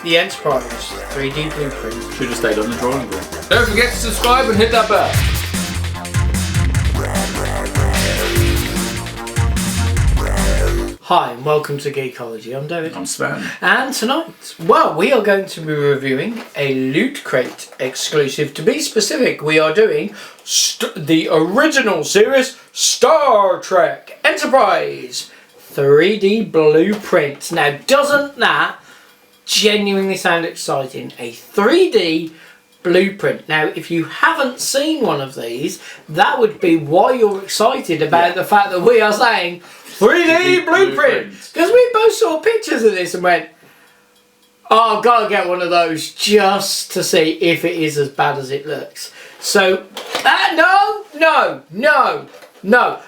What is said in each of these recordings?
the Enterprise 3D blueprint. Should have stayed on the drawing board. Don't forget to subscribe and hit that bell. Hi and welcome to Geekology. I'm David. I'm Sven. And tonight, well, we are going to be reviewing a Loot Crate exclusive. To be specific, we are doing the original series Star Trek Enterprise 3D blueprint. Now, doesn't that genuinely sound exciting? A 3D blueprint. Now, if you haven't seen one of these, that would be why you're excited about the fact that we are saying 3D blueprint. Because we both saw pictures of this and went, oh, I've got to get one of those just to see if it is as bad as it looks. So, no.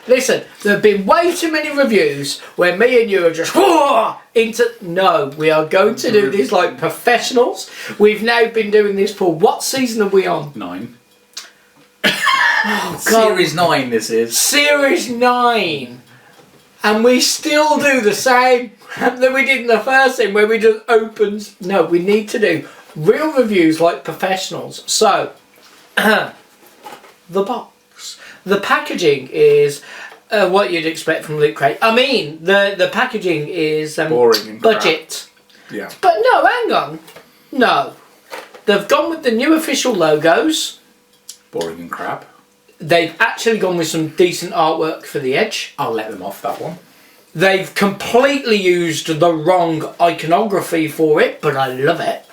Listen, there have been way too many reviews where me and you are just into. No, we are going to do this like professionals. We've now been doing this for what season are we on? 9. Oh, God. Series 9 this is. Series 9. And we still do the same that we did in the first thing where we just opened. No, we need to do real reviews like professionals. So, the box. The packaging is what you'd expect from Loot Crate. I mean, the packaging is boring and budget. Crap. Yeah. But no, hang on. No. They've gone with the new official logos. Boring and crap. They've actually gone with some decent artwork for the edge. I'll let them off that one. They've completely used the wrong iconography for it, but I love it.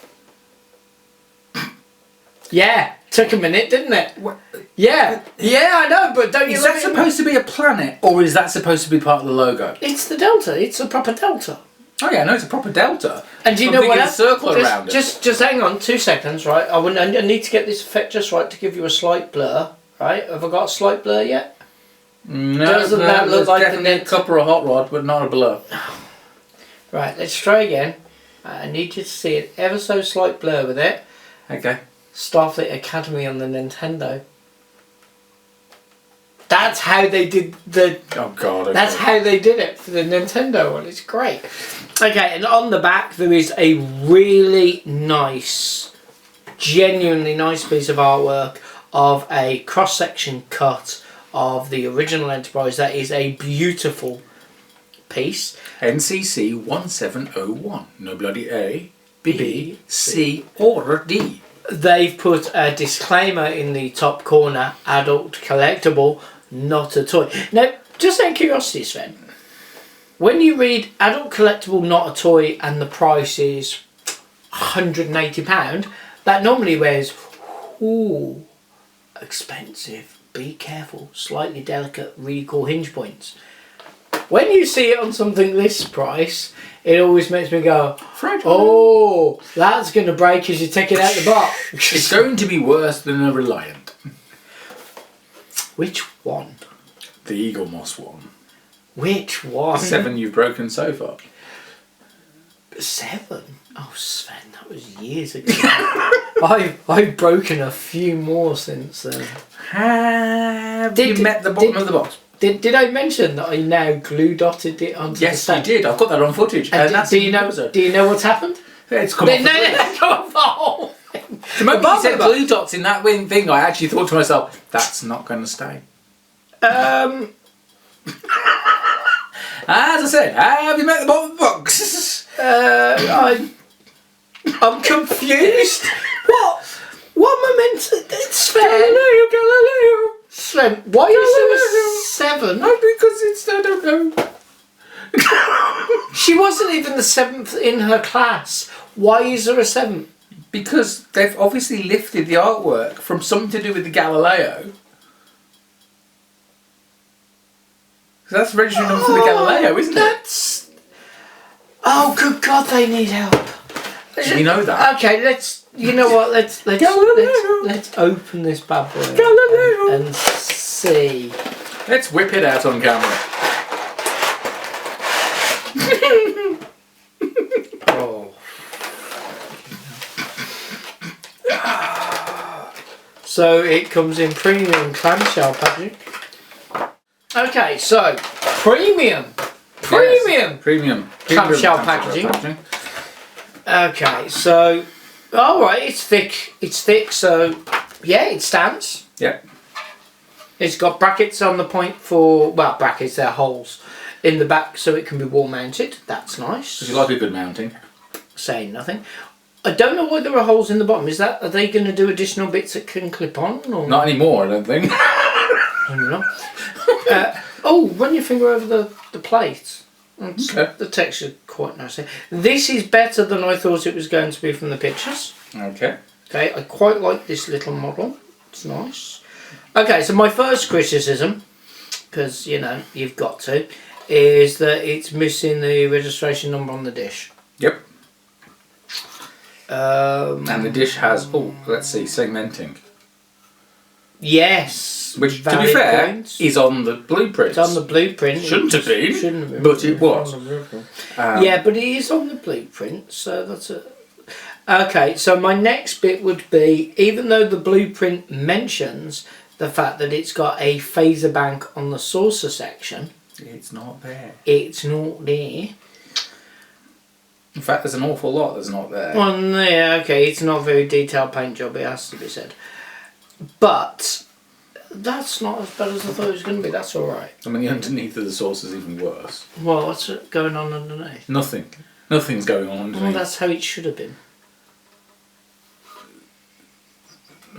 Yeah, took a minute, didn't it? What? Yeah, I know, but don't you Is love that it? supposed to be a planet, or is that supposed to be part of the logo? It's the Delta. It's a proper Delta. Oh yeah, no, it's a proper delta. And do you know what? A circle around it. Just hang on 2 seconds, right? I need to get this effect just right to give you a slight blur, right? Have I got a slight blur yet? No, Doesn't that look like definitely a copper or hot rod, but not a blur. Right, let's try again. I need you to see an ever so slight blur with it. Okay. Starfleet Academy on the Nintendo. That's how they did the. Oh God. Okay. That's how they did it for the Nintendo one. It's great. Okay, and on the back there is a really nice, genuinely nice piece of artwork of a cross-section cut of the original Enterprise. That is a beautiful piece. NCC 1701. No bloody A, B, C, or D. They've put a disclaimer in the top corner: adult collectible, not a toy. Now, just out of curiosity, Sven, when you read adult collectible, not a toy, and the price is £180, that normally wears, ooh, expensive, be careful, slightly delicate, really cool hinge points. When you see it on something this price, it always makes me go, oh, that's going to break as you take it out the box. It's going to be worse than a Reliant. Which one? The Eagle Moss one. Which one? 7 you've broken so far. 7? Oh, Sven, that was years ago. I've broken a few more since then. Have you met the bottom of the box? Did I mention that I now glue dotted it onto the stand? Yes, you did. I've got that on footage. And do you know what's happened? It's come off the come off the whole thing. Do you remember you said glue dots in that thing? I actually thought to myself, that's not going to stay. As I said, have you met the bottom of the box? I'm confused. What am I meant to... Sven? Galileo. Sven, why is there a 7? No, because it's... I don't know. She wasn't even the 7th in her class. Why is there a 7th? Because they've obviously lifted the artwork from something to do with the Galileo. So that's registering them for the Galileo, isn't it? Oh, good God, they need help. We know that. Okay, you know what? Let's open this bad boy Galileo and see. Let's whip it out on camera. Oh. So it comes in premium clamshell packaging. Okay, so premium Premium clamshell packaging. Okay, so all right, it's thick. It's thick, so yeah, it stands. Yep. It's got brackets on the point for brackets. They're holes in the back, so it can be wall mounted. That's nice. If you like a good mounting. Saying nothing. I don't know why there are holes in the bottom. Are they going to do additional bits that can clip on? Or? Not anymore, I don't think. I don't know. Run your finger over the plate. Okay. The texture quite nice. This is better than I thought it was going to be from the pictures. Okay. Okay, I quite like this little model. It's nice. Okay, so my first criticism, because you've got to, is that it's missing the registration number on the dish. Yep. And the dish has, let's see, segmenting. Yes. Which, to be fair, is on the blueprint. It's on the blueprint. Shouldn't have been, but it was. Yeah, but it is on the blueprint, so that's a... Okay, so my next bit would be, even though the blueprint mentions the fact that it's got a phaser bank on the saucer section... It's not there. It's not there. In fact, there's an awful lot that's not there. Well, yeah, okay, it's not a very detailed paint job, it has to be said. But that's not as bad as I thought it was going to be, that's alright. I mean, the underneath of the sauce is even worse. Well, what's going on underneath? Nothing. Nothing's going on underneath. Well, that's how it should have been.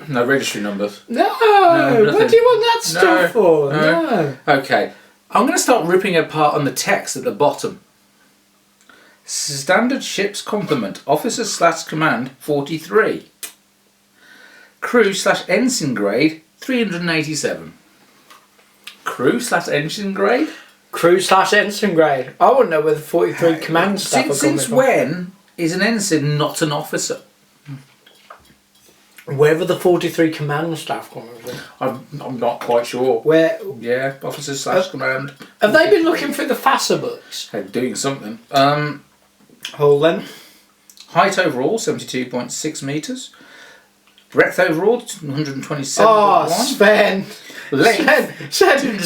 No registry numbers. No! Nothing. What do you want that stuff for? No. Okay. I'm going to start ripping apart on the text at the bottom. Standard ship's complement. Officer/command 43. Crew/ensign grade 387. Crew/ensign grade? Crew/ensign grade. I want to know where the 43 command staff are coming Since from. when is an ensign not an officer? Wherever the 43 command staff coming from. I'm not quite sure. Where Yeah, officer/command. have they been looking through the FASA books? They're doing something. Hold then. Height overall 72.6 metres. Breadth overall 127.1. Oh, Sven. Length Sven,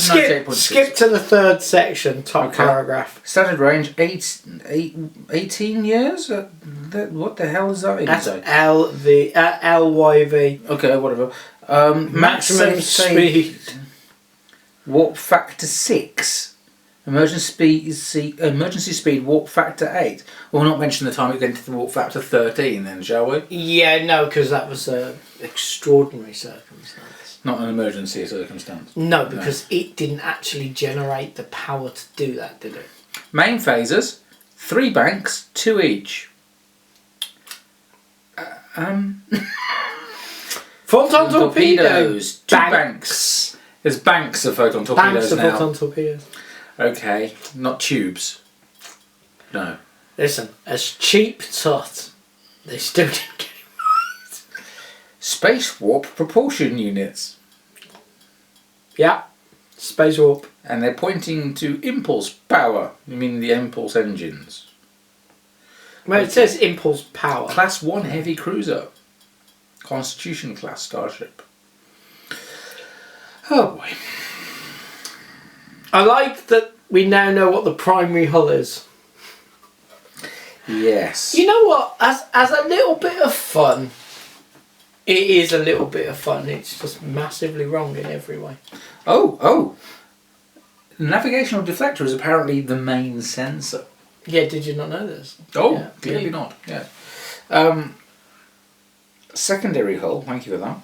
skip to the third section, top paragraph. Standard range 18 years. What the hell is that? That's LYV. Okay, whatever. Maximum speed. Warp factor 6. Emergency speed warp factor 8. We'll not mention the time it went to the warp factor 13 then, shall we? Yeah, no, because that was an extraordinary circumstance. Not an emergency circumstance. No, because it didn't actually generate the power to do that, did it? Main phasers, 3 banks, 2 each. Photon torpedoes. 2 banks. There's banks of photon torpedoes Banks of now. photon torpedoes. Okay, not tubes. No. Listen, as cheap tut, they still didn't get it right. Space warp propulsion units. Yeah, space warp. And they're pointing to impulse power. You mean the impulse engines? Well, it says impulse power. Class 1 heavy cruiser. Constitution class starship. Oh boy. I like that we now know what the primary hull is. Yes. You know what? As a little bit of fun, it is a little bit of fun. It's just massively wrong in every way. Oh. The navigational deflector is apparently the main sensor. Yeah, did you not know this? Oh, yeah. clearly not. Yeah. Secondary hull. Thank you for that.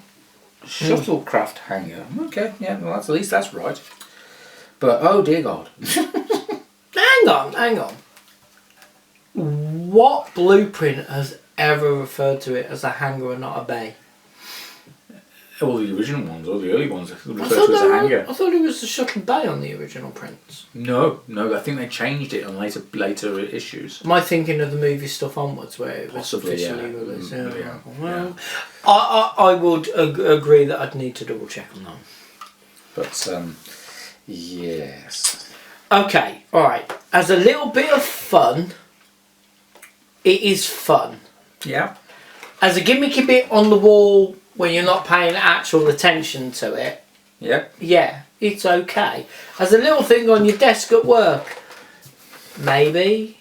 Shuttlecraft hangar. Okay, yeah, well, at least that's right. But oh dear God. Hang on. What blueprint has ever referred to it as a hangar and not a bay? All the original ones, all the early ones, referred to as a hangar. I thought it was the shuttle bay on the original prints. No, I think they changed it on later issues. Am I thinking of the movie stuff onwards where it was Possibly, officially yeah. released? Yeah. Well, I would agree that I'd need to double check on that. But yes. Okay, alright. As a little bit of fun, it is fun. Yeah. As a gimmicky bit on the wall when you're not paying actual attention to it, Yep. yeah, it's okay. As a little thing on your desk at work, maybe.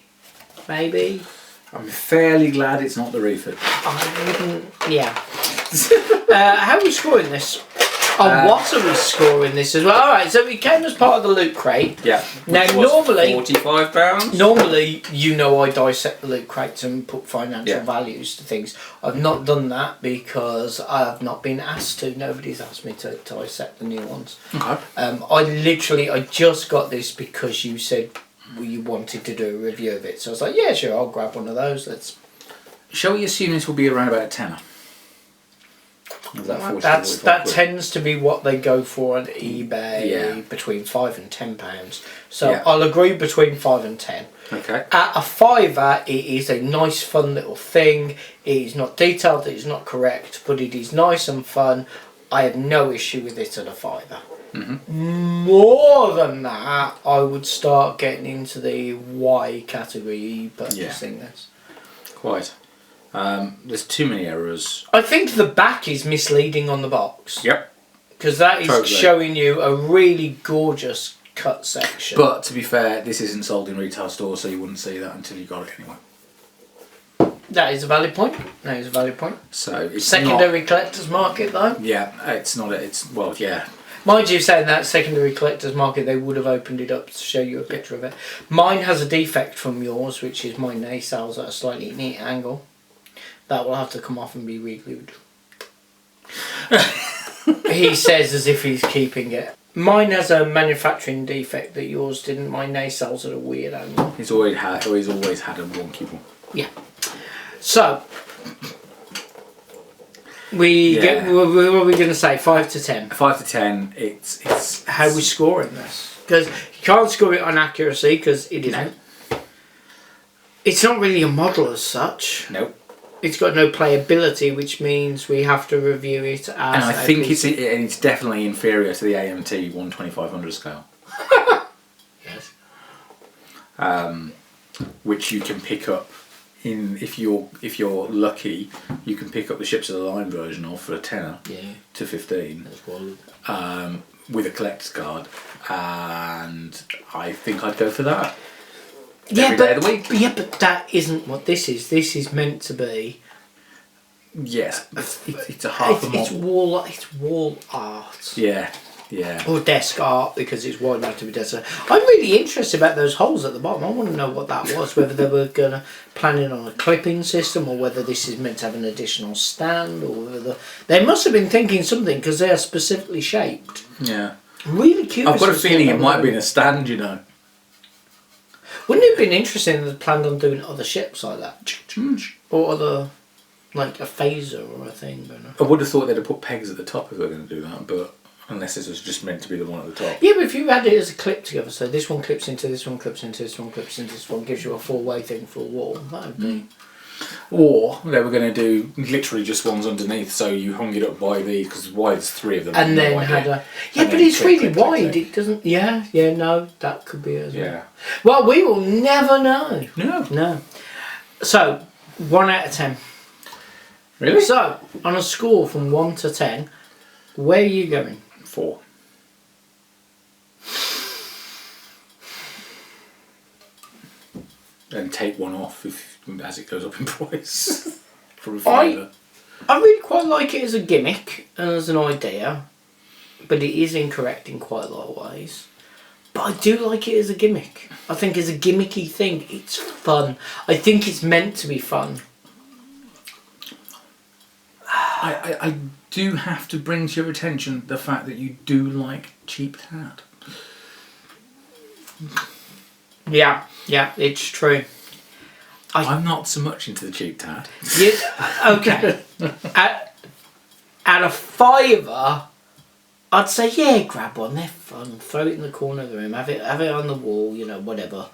I'm fairly glad it's not the Reford. I wouldn't. Yeah. How are we scoring this? What are we scoring this as well? Alright, so it came as part of the loot crate. Yeah. Now normally £45. Normally, I dissect the loot crates and put financial values to things. I've not done that because I've not been asked to. Nobody's asked me to dissect the new ones. Okay. I just got this because you said you wanted to do a review of it. So I was like, yeah, sure, I'll grab one of those. Shall we assume this will be around about a tenner? That tends to be what they go for on eBay, between £5 and £10. So I'll agree between 5 and 10. Okay. At a fiver, it is a nice, fun little thing. It is not detailed, it is not correct, but it is nice and fun. I have no issue with it at a fiver. More than that, I would start getting into the Y category purchasing this. Quite. There's too many errors. I think the back is misleading on the box. Yep. Because that is showing you a really gorgeous cut section. But to be fair, this isn't sold in retail stores, so you wouldn't see that until you got it anyway. That is a valid point. So it's secondary collector's market, though. Yeah, it's not. Yeah. Mind you, saying that secondary collector's market, they would have opened it up to show you a picture of it. Mine has a defect from yours, which is my nacelles at a slightly neat angle. That will have to come off and be re-glued. He says as if he's keeping it. Mine has a manufacturing defect that yours didn't. My nacelles at a weird angle. He's always had a wonky one. Yeah. So, what are we going to say? 5 to 10? 5 to 10, it's... How are we scoring this? Because you can't score it on accuracy, because it isn't. No. It's not really a model as such. Nope. It's got no playability, which means we have to review it as and I think it's definitely inferior to the AMT 1/2500 scale. Yes. Which you can pick up if you're lucky, you can pick up the Ships of the Line version of for a tenner to 15. That's wild. With a collector's card, and I think I'd go for that. Every day of the week. Yeah, but that isn't what this is. This is meant to be. Yes, it's a half a model. It's wall art. Yeah. Or desk art, because it's wide enough to be desk art. I'm really interested about those holes at the bottom. I want to know what that was. Whether they were going to plan it on a clipping system, or whether this is meant to have an additional stand, or whether they must have been thinking something, because they are specifically shaped. Yeah. Really curious. I've got a feeling it might have been a stand, you know. Wouldn't it have been interesting if they planned on doing other ships like that? Or other, like a phaser or a thing? I would have thought they'd have put pegs at the top if they were going to do that, but unless this was just meant to be the one at the top. Yeah, but if you had it as a clip together, so this one clips into this one, clips into this one, clips into this one, gives you a four-way thing for a wall, that would be... Or they were going to do literally just ones underneath, so you hung it up by these, because there's 3 of them. And then had a... Yeah, but it's really wide, it doesn't... Yeah, no, that could be as well. Yeah. Well, we will never know. No. So, 1 out of 10. Really? So, on a score from 1 to 10, where are you going? 4. And take one off as it goes up in price. For a fiver. I really quite like it as a gimmick and as an idea, but it is incorrect in quite a lot of ways. But I do like it as a gimmick. I think as a gimmicky thing, it's fun. I think it's meant to be fun. I do have to bring to your attention the fact that you do like cheap tat. Yeah, it's true. I'm not so much into the cheap tat. Yeah, okay. at a fiver, I'd say, yeah, grab one. They're fun. Throw it in the corner of the room. Have it on the wall. You know, whatever.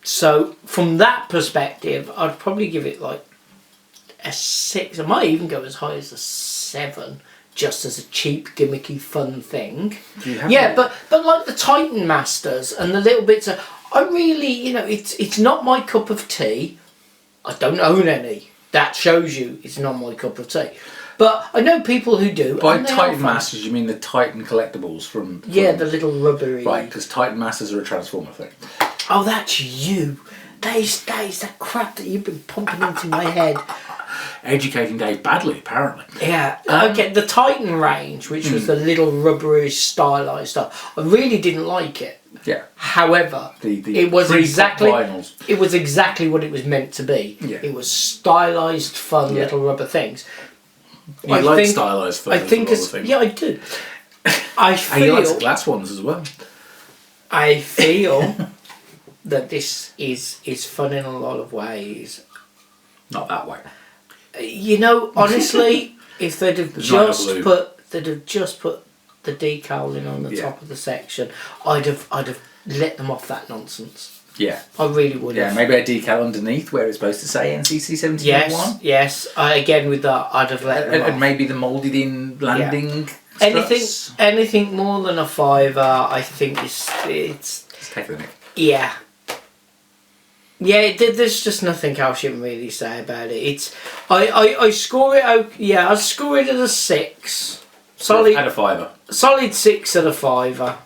So from that perspective, I'd probably give it like a 6. I might even go as high as a 7, just as a cheap, gimmicky, fun thing. Yeah, but like the Titan Masters and the little bits of... I really, it's not my cup of tea. I don't own any. That shows you it's not my cup of tea. But I know people who do. By Titan Masters, you mean the Titan collectibles from... Yeah, the little rubbery... Right, because Titan Masters are a Transformer thing. Oh, that's you. that crap that you've been pumping into my head. Educating Dave badly, apparently. Yeah. Okay, the Titan range, which was the little rubberish stylized stuff, I really didn't like it. Yeah. However, The it was exactly vinyls. it was exactly what it was meant to be. Yeah. It was stylized, fun little rubber things. You like stylized fun. I think it's yeah, I do. I And he likes feel glass ones as well. I feel that this is fun in a lot of ways. Not that way. You know, honestly, if they'd have There's not just a blue. put the decal in on the top of the section, I'd have let them off that nonsense. Yeah. I really would have. Yeah, maybe a decal underneath where it's supposed to say NCC 1701. Yes. Again with that, I'd have let them And off. maybe the moulded-in landing struts. Anything more than a $5, I think it's Let's take the nick. yeah. Yeah, there's just nothing else you can really say about it. It's I score it out. Yeah, I score it at a 6. Solid. At a $5. Solid 6 at a $5.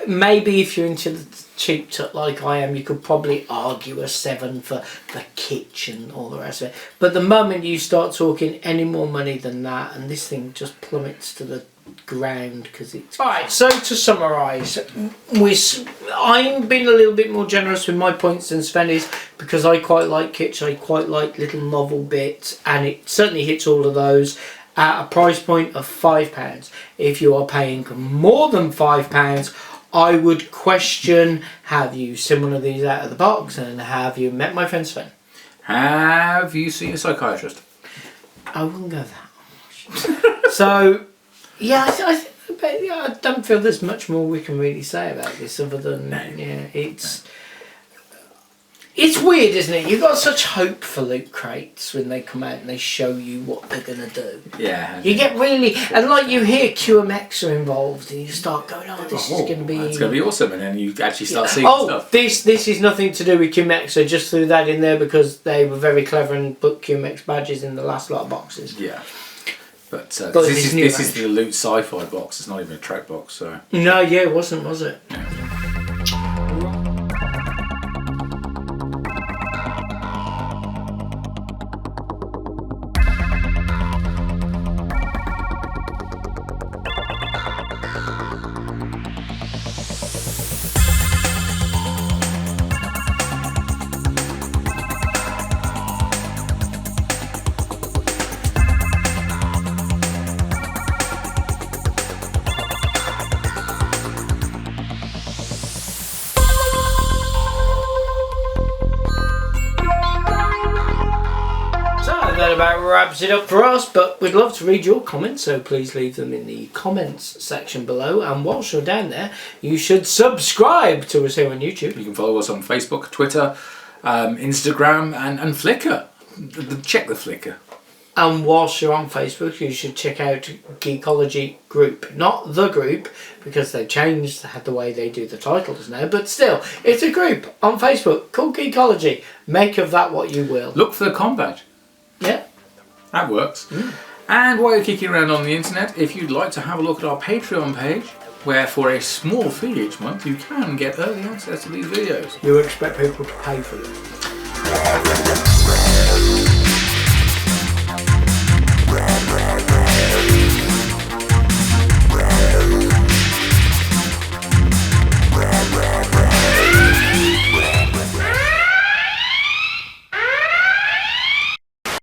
Maybe if you're into the cheap tut like I am, you could probably argue a 7 for the kitchen, all the rest of it. But the moment you start talking any more money than that, and this thing just plummets to the ground because it's... Alright, so to summarise, I'm being a little bit more generous with my points than Sven is because I quite like kitsch, I quite like little novel bits, and it certainly hits all of those at a price point of £5. If you are paying more than £5, I would question, have you seen one of these out of the box, and have you met my friend Sven? Have you seen a psychiatrist? I wouldn't go that much. So, yeah, I don't feel there's much more we can really say about this other than, it's weird, isn't it? You've got such hope for loot crates when they come out and they show you what they're going to do. Yeah. You get really... And like you hear QMX are involved and you start going, oh, this is going to be... It's going to be awesome. And then you actually start seeing stuff. This is nothing to do with QMX. I just threw that in there because they were very clever and put QMX badges in the last lot of boxes. Yeah. But But this is the loot sci-fi box. It's not even a Trek box. So. No, yeah, it wasn't, was it? That about wraps it up for us, but we'd love to read your comments, so please leave them in the comments section below, and whilst you're down there you should subscribe to us here on YouTube. You can follow us on Facebook, Twitter, Instagram and Flickr. Check the Flickr. And whilst you're on Facebook, you should check out Geekology group, not the group, because they've changed the way they do the titles now, but still, it's a group on Facebook called Geekology. Make of that what you will. Look for the combat. Yeah. That works. And while you're kicking around on the internet, if you'd like to have a look at our Patreon page, where for a small fee each month you can get early access to these videos. You expect people to pay for them.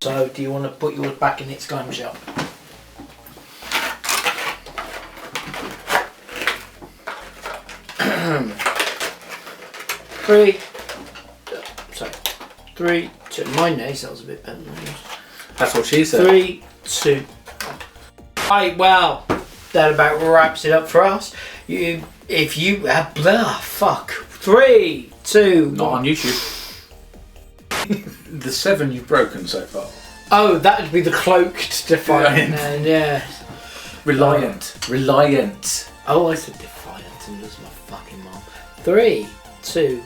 So, do you want to put yours back in its clamshell? Three, two. My nose sounds a bit better than yours. That's what she said. 3, 2. Right, well, that about wraps it up for us. If you fuck. 3, 2. Not on YouTube. The 7 you've broken so far. Oh, that would be the cloaked Defiant. And yeah. Reliant. Reliant. Oh, I said Defiant and it was my fucking mom. 3, 2,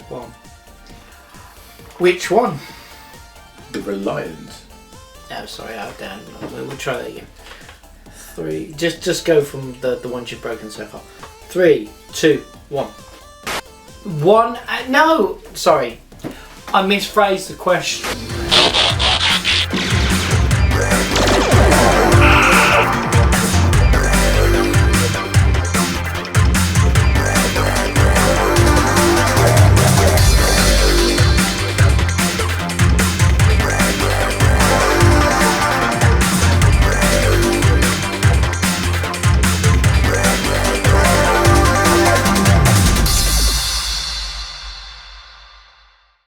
1. Which one? The Reliant. Oh, sorry, down. We'll try that again. 3. Just go from the ones you've broken so far. 3, 2, 1. No, sorry. I misphrased the question.